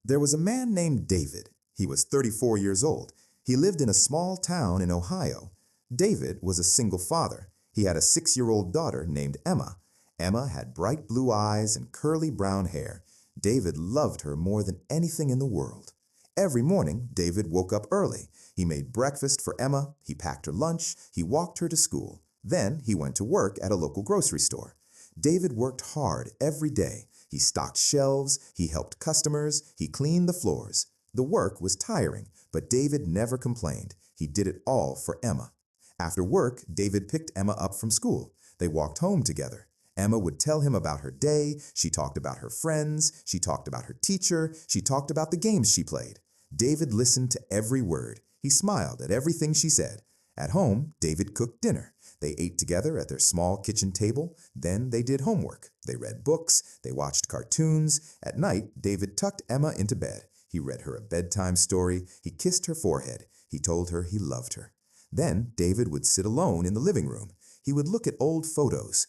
There was a man named David. He was 34 years old. He lived in a small town in Ohio. David was a single father. He had a 6-year-old daughter named Emma. Emma had bright blue eyes and curly brown hair. David loved her more than anything in the world. Every morning, David woke up early. He made breakfast for Emma, he packed her lunch, he walked her to school. Then he went to work at a local grocery store. David worked hard every day. He stocked shelves, he helped customers, he cleaned the floors. The work was tiring, but David never complained. He did it all for Emma. After work, David picked Emma up from school. They walked home together. Emma would tell him about her day, she talked about her friends, she talked about her teacher, she talked about the games she played. David listened to every word. He smiled at everything she said. At home, David cooked dinner. They ate together at their small kitchen table. Then they did homework. They read books. They watched cartoons. At night, David tucked Emma into bed. He read her a bedtime story. He kissed her forehead. He told her he loved her. Then David would sit alone in the living room. He would look at old photos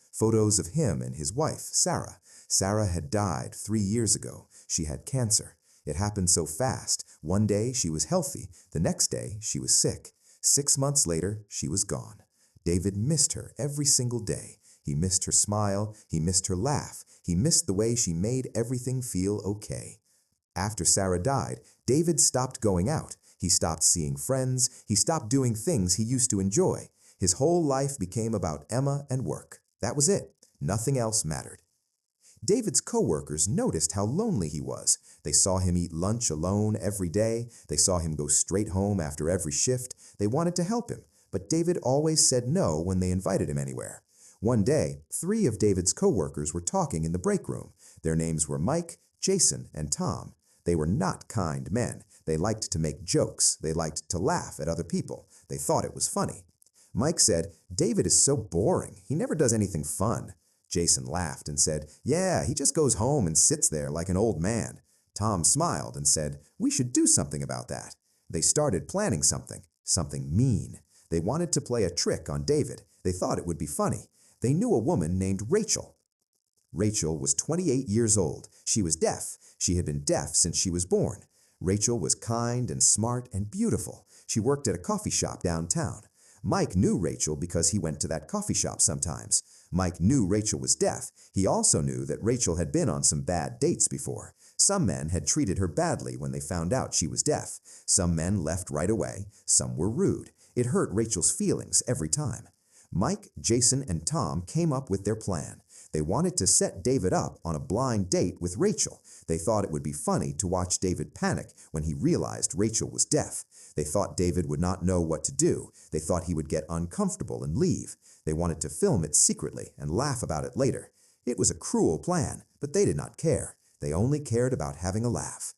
of him and his wife, Sarah. Sarah had died 3 years ago. She had cancer. It happened so fast. One day she was healthy. The next day she was sick. 6 months later, she was gone. David missed her every single day. He missed her smile. He missed her laugh. He missed the way she made everything feel okay. After Sarah died, David stopped going out. He stopped seeing friends. He stopped doing things he used to enjoy. His whole life became about Emma and work. That was it. Nothing else mattered. David's coworkers noticed how lonely he was. They saw him eat lunch alone every day. They saw him go straight home after every shift. They wanted to help him, but David always said no when they invited him anywhere. One day, 3 of David's coworkers were talking in the break room. Their names were Mike, Jason, and Tom. They were not kind men. They liked to make jokes. They liked to laugh at other people. They thought it was funny. Mike said, "David is so boring. He never does anything fun." Jason laughed and said, "Yeah, he just goes home and sits there like an old man." Tom smiled and said, "We should do something about that." They started planning something mean. They wanted to play a trick on David. They thought it would be funny. They knew a woman named Rachel. Rachel was 28 years old. She was deaf. She had been deaf since she was born. Rachel was kind and smart and beautiful. She worked at a coffee shop downtown. Mike knew Rachel because he went to that coffee shop sometimes. Mike knew Rachel was deaf. He also knew that Rachel had been on some bad dates before. Some men had treated her badly when they found out she was deaf. Some men left right away. Some were rude. It hurt Rachel's feelings every time. Mike, Jason, and Tom came up with their plan. They wanted to set David up on a blind date with Rachel. They thought it would be funny to watch David panic when he realized Rachel was deaf. They thought David would not know what to do. They thought he would get uncomfortable and leave. They wanted to film it secretly and laugh about it later. It was a cruel plan, but they did not care. They only cared about having a laugh.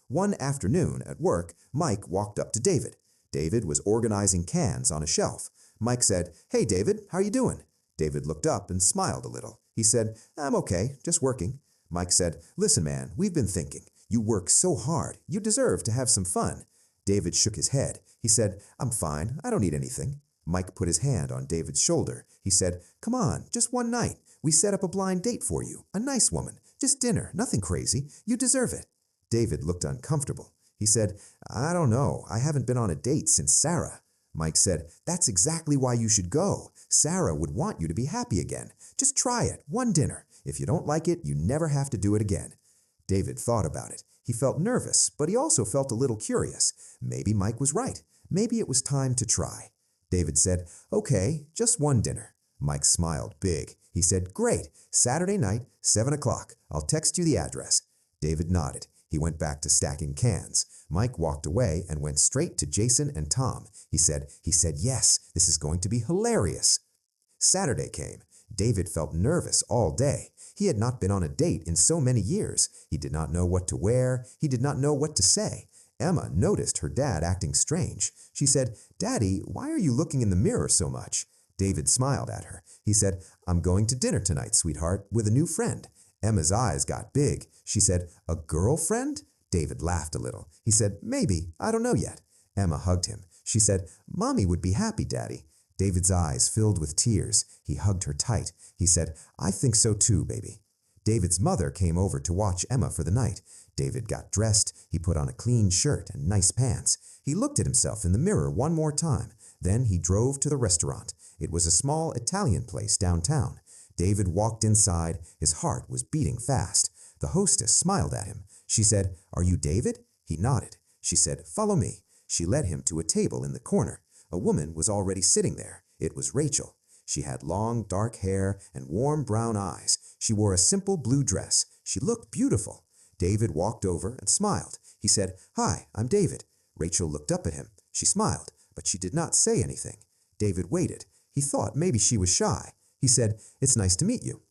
One afternoon at work, Mike walked up to David. David was organizing cans on a shelf. Mike said, "Hey David, how are you doing?" David looked up and smiled a little. He said, "I'm okay, just working." Mike said, "Listen man, we've been thinking. You work so hard. You deserve to have some fun." David shook his head. He said, "I'm fine. I don't need anything." Mike put his hand on David's shoulder. He said, "Come on, just one night. We set up a blind date for you. A nice woman. Just dinner. Nothing crazy. You deserve it." David looked uncomfortable. He said, "I don't know. I haven't been on a date since Sarah." Mike said, "That's exactly why you should go. Sarah would want you to be happy again. Just try it. One dinner. If you don't like it, you never have to do it again." David thought about it. He felt nervous, but he also felt a little curious. Maybe Mike was right. Maybe it was time to try. David said, "Okay, just one dinner." Mike smiled big. He said, "Great. Saturday night, 7 o'clock. I'll text you the address." David nodded. He went back to stacking cans. Mike walked away and went straight to Jason and Tom. He said, "Yes, this is going to be hilarious." Saturday came. David felt nervous all day. He had not been on a date in so many years. He did not know what to wear. He did not know what to say. Emma noticed her dad acting strange. She said, "Daddy, why are you looking in the mirror so much?" David smiled at her. He said, "I'm going to dinner tonight, sweetheart, with a new friend." Emma's eyes got big. She said, "A girlfriend?" David laughed a little. He said, "Maybe. I don't know yet." Emma hugged him. She said, "Mommy would be happy, Daddy." David's eyes filled with tears. He hugged her tight. He said, "I think so too, baby." David's mother came over to watch Emma for the night. David got dressed. He put on a clean shirt and nice pants. He looked at himself in the mirror one more time. Then he drove to the restaurant. It was a small Italian place downtown. David walked inside. His heart was beating fast. The hostess smiled at him. She said, "Are you David?" He nodded. She said, "Follow me." She led him to a table in the corner. A woman was already sitting there. It was Rachel. She had long, dark hair and warm brown eyes. She wore a simple blue dress. She looked beautiful. David walked over and smiled. He said, "Hi, I'm David." Rachel looked up at him. She smiled, but she did not say anything. David waited. He thought maybe she was shy. He said, "It's nice to meet you."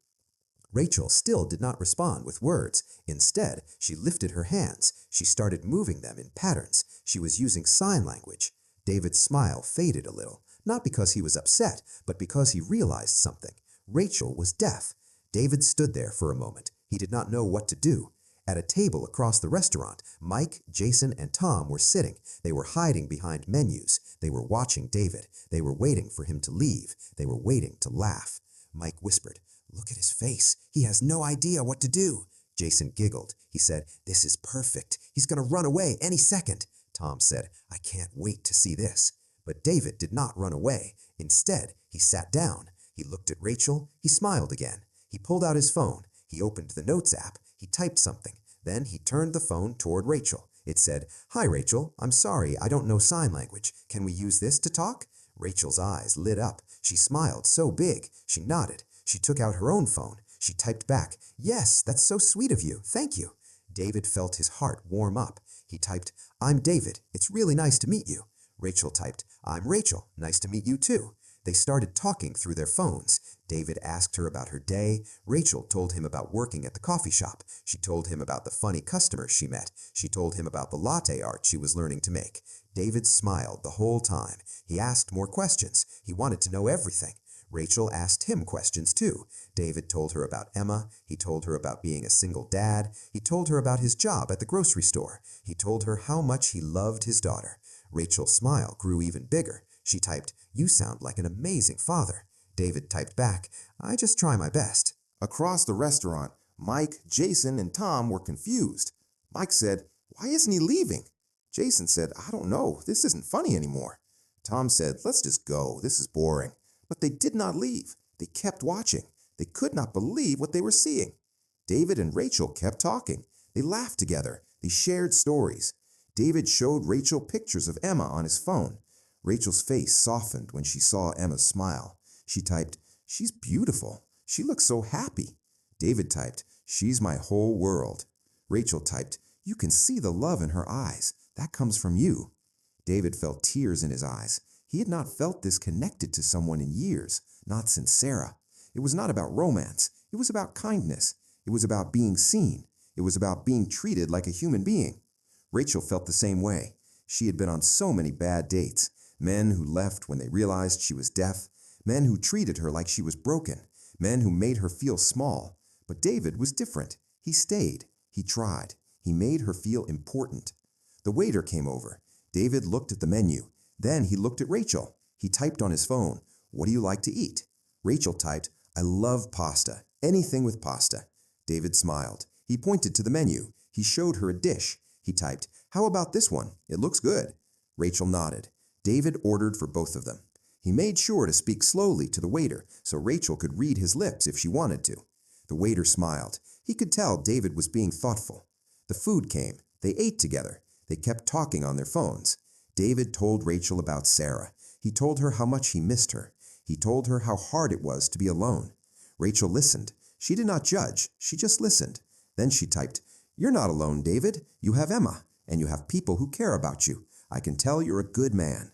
Rachel still did not respond with words. Instead, she lifted her hands. She started moving them in patterns. She was using sign language. David's smile faded a little, not because he was upset, but because he realized something. Rachel was deaf. David stood there for a moment. He did not know what to do. At a table across the restaurant, Mike, Jason, and Tom were sitting. They were hiding behind menus. They were watching David. They were waiting for him to leave. They were waiting to laugh. Mike whispered, "Look at his face. He has no idea what to do." Jason giggled. He said, "This is perfect. He's going to run away any second." Tom said, "I can't wait to see this." But David did not run away. Instead, he sat down. He looked at Rachel. He smiled again. He pulled out his phone. He opened the Notes app. He typed something. Then he turned the phone toward Rachel. It said, "Hi, Rachel. I'm sorry, I don't know sign language. Can we use this to talk?" Rachel's eyes lit up. She smiled so big. She nodded. She took out her own phone. She typed back, "Yes, that's so sweet of you. Thank you." David felt his heart warm up. He typed, "I'm David. It's really nice to meet you." Rachel typed, "I'm Rachel. Nice to meet you too." They started talking through their phones. David asked her about her day. Rachel told him about working at the coffee shop. She told him about the funny customers she met. She told him about the latte art she was learning to make. David smiled the whole time. He asked more questions. He wanted to know everything. Rachel asked him questions too. David told her about Emma. He told her about being a single dad. He told her about his job at the grocery store. He told her how much he loved his daughter. Rachel's smile grew even bigger. She typed, "You sound like an amazing father." David typed back, "I just try my best." Across the restaurant, Mike, Jason, and Tom were confused. Mike said, "Why isn't he leaving?" Jason said, "I don't know. This isn't funny anymore." Tom said, "Let's just go. This is boring." But they did not leave. They kept watching. They could not believe what they were seeing. David and Rachel kept talking. They laughed together. They shared stories. David showed Rachel pictures of Emma on his phone. Rachel's face softened when she saw Emma's smile. She typed, "She's beautiful. She looks so happy." David typed, "She's my whole world." Rachel typed, "You can see the love in her eyes. That comes from you." David felt tears in his eyes. He had not felt this connected to someone in years, not since Sarah. It was not about romance. It was about kindness. It was about being seen. It was about being treated like a human being. Rachel felt the same way. She had been on so many bad dates. Men who left when they realized she was deaf. Men who treated her like she was broken. Men who made her feel small. But David was different. He stayed. He tried. He made her feel important. The waiter came over. David looked at the menu. Then he looked at Rachel. He typed on his phone, "What do you like to eat?" Rachel typed, "I love pasta. Anything with pasta." David smiled. He pointed to the menu. He showed her a dish. He typed, "How about this one? It looks good." Rachel nodded. David ordered for both of them. He made sure to speak slowly to the waiter so Rachel could read his lips if she wanted to. The waiter smiled. He could tell David was being thoughtful. The food came. They ate together. They kept talking on their phones. David told Rachel about Sarah. He told her how much he missed her. He told her how hard it was to be alone. Rachel listened. She did not judge. She just listened. Then she typed, "You're not alone, David. You have Emma, and you have people who care about you. I can tell you're a good man."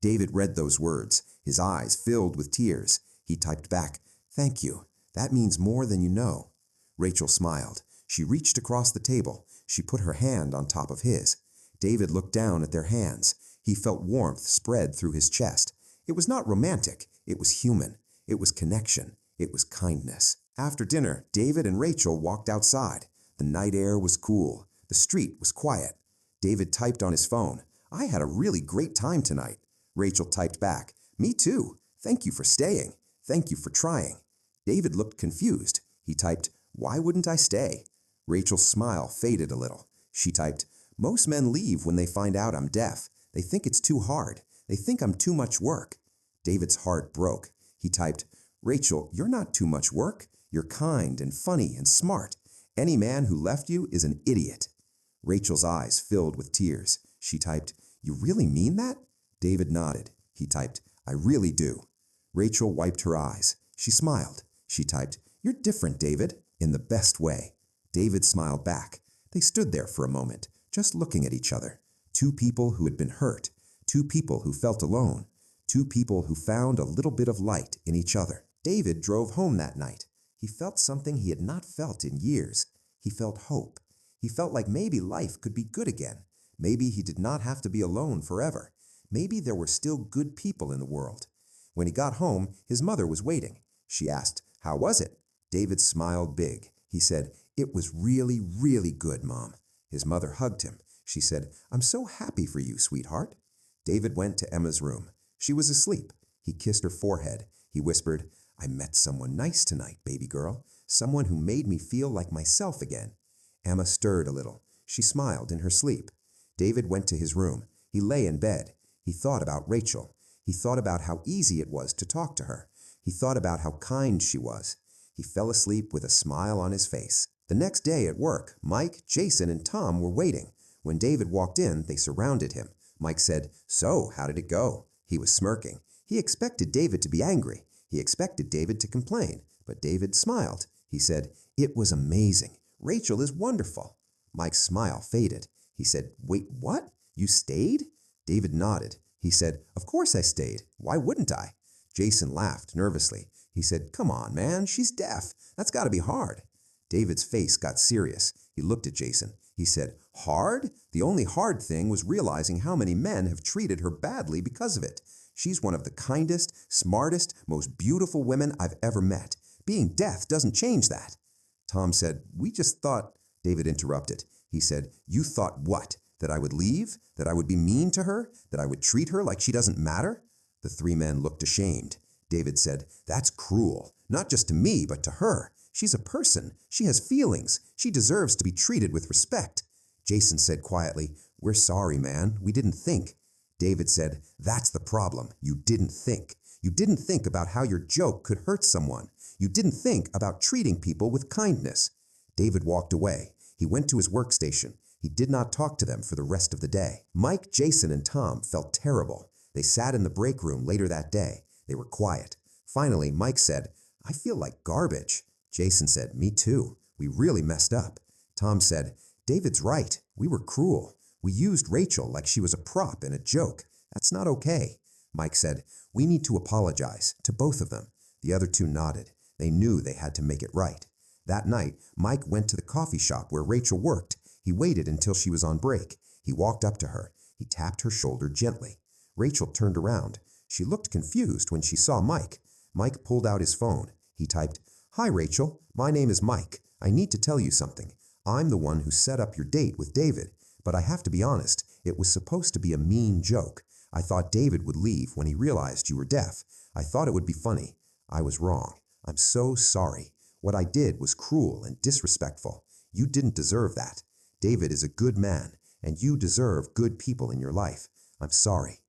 David read those words. His eyes filled with tears. He typed back, "Thank you. That means more than you know." Rachel smiled. She reached across the table. She put her hand on top of his. David looked down at their hands. He felt warmth spread through his chest. It was not romantic. It was human. It was connection. It was kindness. After dinner, David and Rachel walked outside. The night air was cool. The street was quiet. David typed on his phone, "I had a really great time tonight." Rachel typed back, "Me too. Thank you for staying. Thank you for trying." David looked confused. He typed, "Why wouldn't I stay?" Rachel's smile faded a little. She typed, "Most men leave when they find out I'm deaf. They think it's too hard. They think I'm too much work." David's heart broke. He typed, "Rachel, you're not too much work. You're kind and funny and smart. Any man who left you is an idiot." Rachel's eyes filled with tears. She typed, "You really mean that?" David nodded. He typed, "I really do." Rachel wiped her eyes. She smiled. She typed, "You're different, David, in the best way." David smiled back. They stood there for a moment, just looking at each other. Two people who had been hurt. Two people who felt alone. Two people who found a little bit of light in each other. David drove home that night. He felt something he had not felt in years. He felt hope. He felt like maybe life could be good again. Maybe he did not have to be alone forever. Maybe there were still good people in the world. When he got home, his mother was waiting. She asked, "How was it?" David smiled big. He said, "It was really, really good, Mom." His mother hugged him. She said, "I'm so happy for you, sweetheart." David went to Emma's room. She was asleep. He kissed her forehead. He whispered, "I met someone nice tonight, baby girl. Someone who made me feel like myself again." Emma stirred a little. She smiled in her sleep. David went to his room. He lay in bed. He thought about Rachel. He thought about how easy it was to talk to her. He thought about how kind she was. He fell asleep with a smile on his face. The next day at work, Mike, Jason, and Tom were waiting. When David walked in, they surrounded him. Mike said, "So, how did it go?" He was smirking. He expected David to be angry. He expected David to complain, but David smiled. He said, "It was amazing. Rachel is wonderful." Mike's smile faded. He said, "Wait, what? You stayed?" David nodded. He said, "Of course I stayed. Why wouldn't I?" Jason laughed nervously. He said, "Come on, man. She's deaf. That's got to be hard." David's face got serious. He looked at Jason. He said, "Hard? The only hard thing was realizing how many men have treated her badly because of it. She's one of the kindest, smartest, most beautiful women I've ever met. Being deaf doesn't change that." Tom said, "We just thought—" David interrupted. He said, "You thought what? That I would leave? That I would be mean to her? That I would treat her like she doesn't matter?" The three men looked ashamed. David said, "That's cruel. Not just to me, but to her. She's a person. She has feelings. She deserves to be treated with respect." Jason said quietly, "We're sorry, man. We didn't think." David said, "That's the problem. You didn't think. You didn't think about how your joke could hurt someone. You didn't think about treating people with kindness." David walked away. He went to his workstation. He did not talk to them for the rest of the day. Mike, Jason, and Tom felt terrible. They sat in the break room later that day. They were quiet. Finally, Mike said, "I feel like garbage." Jason said, "Me too. We really messed up." Tom said, "David's right. We were cruel. We used Rachel like she was a prop and a joke. That's not okay." Mike said, "We need to apologize to both of them." The other two nodded. They knew they had to make it right. That night, Mike went to the coffee shop where Rachel worked. He waited until she was on break. He walked up to her. He tapped her shoulder gently. Rachel turned around. She looked confused when she saw Mike. Mike pulled out his phone. He typed, "Hi, Rachel. My name is Mike. I need to tell you something. I'm the one who set up your date with David. But I have to be honest, it was supposed to be a mean joke. I thought David would leave when he realized you were deaf. I thought it would be funny. I was wrong. I'm so sorry. What I did was cruel and disrespectful. You didn't deserve that. David is a good man, and you deserve good people in your life. I'm sorry."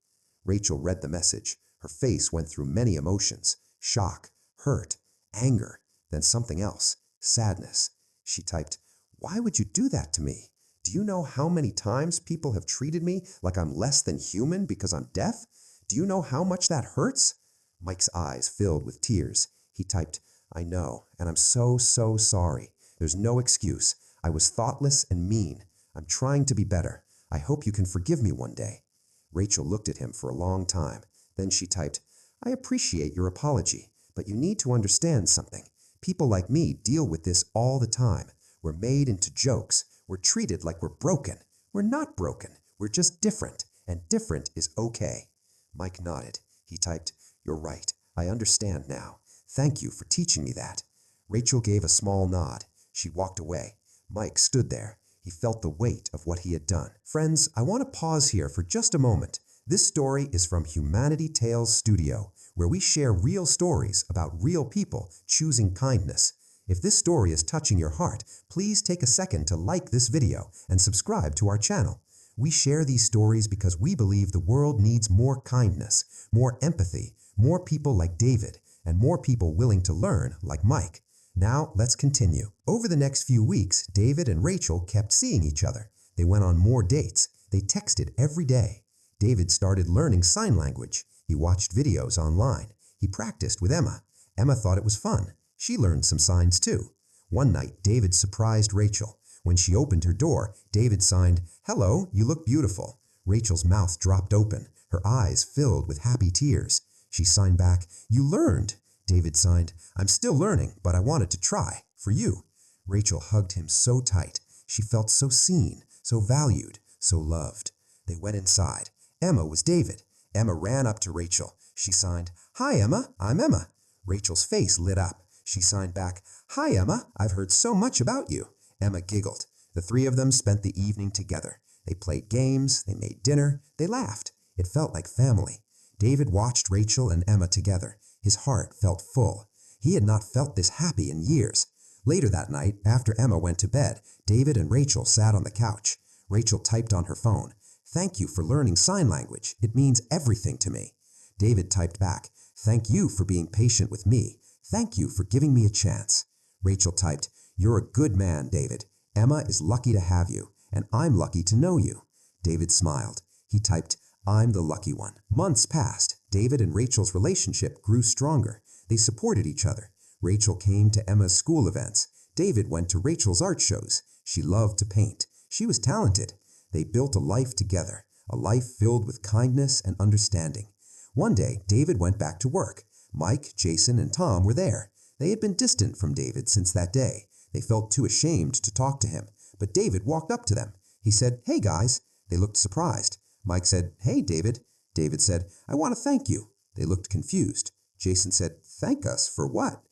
Rachel read the message. Her face went through many emotions: shock, hurt, anger, then something else, sadness. She typed, "Why would you do that to me? Do you know how many times people have treated me like I'm less than human because I'm deaf? Do you know how much that hurts?" Mike's eyes filled with tears. He typed, "I know, and I'm so, so sorry. There's no excuse. I was thoughtless and mean. I'm trying to be better. I hope you can forgive me one day." Rachel looked at him for a long time. Then she typed, "I appreciate your apology, but you need to understand something. People like me deal with this all the time. We're made into jokes. We're treated like we're broken. We're not broken. We're just different, and different is okay." Mike nodded. He typed, "You're right. I understand now. Thank you for teaching me that." Rachel gave a small nod. She walked away. Mike stood there. He felt the weight of what he had done. Friends, I want to pause here for just a moment. This story is from Humanity Tales Studio, where we share real stories about real people choosing kindness. If this story is touching your heart, please take a second to like this video and subscribe to our channel. We share these stories because we believe the world needs more kindness, more empathy, more people like David, and more people willing to learn like Mike. Now, let's continue. Over the next few weeks, David and Rachel kept seeing each other. They went on more dates. They texted every day. David started learning sign language. He watched videos online. He practiced with Emma. Emma thought it was fun. She learned some signs too. One night, David surprised Rachel. When she opened her door, David signed, "Hello, you look beautiful." Rachel's mouth dropped open. Her eyes filled with happy tears. She signed back, "You learned." David signed, "I'm still learning, but I wanted to try, for you." Rachel hugged him so tight. She felt so seen, so valued, so loved. They went inside. Emma was David. Emma ran up to Rachel. She signed, "Hi, Emma, I'm Emma." Rachel's face lit up. She signed back, "Hi, Emma, I've heard so much about you." Emma giggled. The three of them spent the evening together. They played games, they made dinner, they laughed. It felt like family. David watched Rachel and Emma together. His heart felt full. He had not felt this happy in years. Later that night, after Emma went to bed, David and Rachel sat on the couch. Rachel typed on her phone, "Thank you for learning sign language. It means everything to me." David typed back, "Thank you for being patient with me. Thank you for giving me a chance." Rachel typed, "You're a good man, David. Emma is lucky to have you, and I'm lucky to know you." David smiled. He typed, "I'm the lucky one." Months passed. David and Rachel's relationship grew stronger. They supported each other. Rachel came to Emma's school events. David went to Rachel's art shows. She loved to paint. She was talented. They built a life together, a life filled with kindness and understanding. One day, David went back to work. Mike, Jason, and Tom were there. They had been distant from David since that day. They felt too ashamed to talk to him. But David walked up to them. He said, "Hey, guys." They looked surprised. Mike said, "Hey, David." David said, "I want to thank you." They looked confused. Jason said, "Thank us for what?"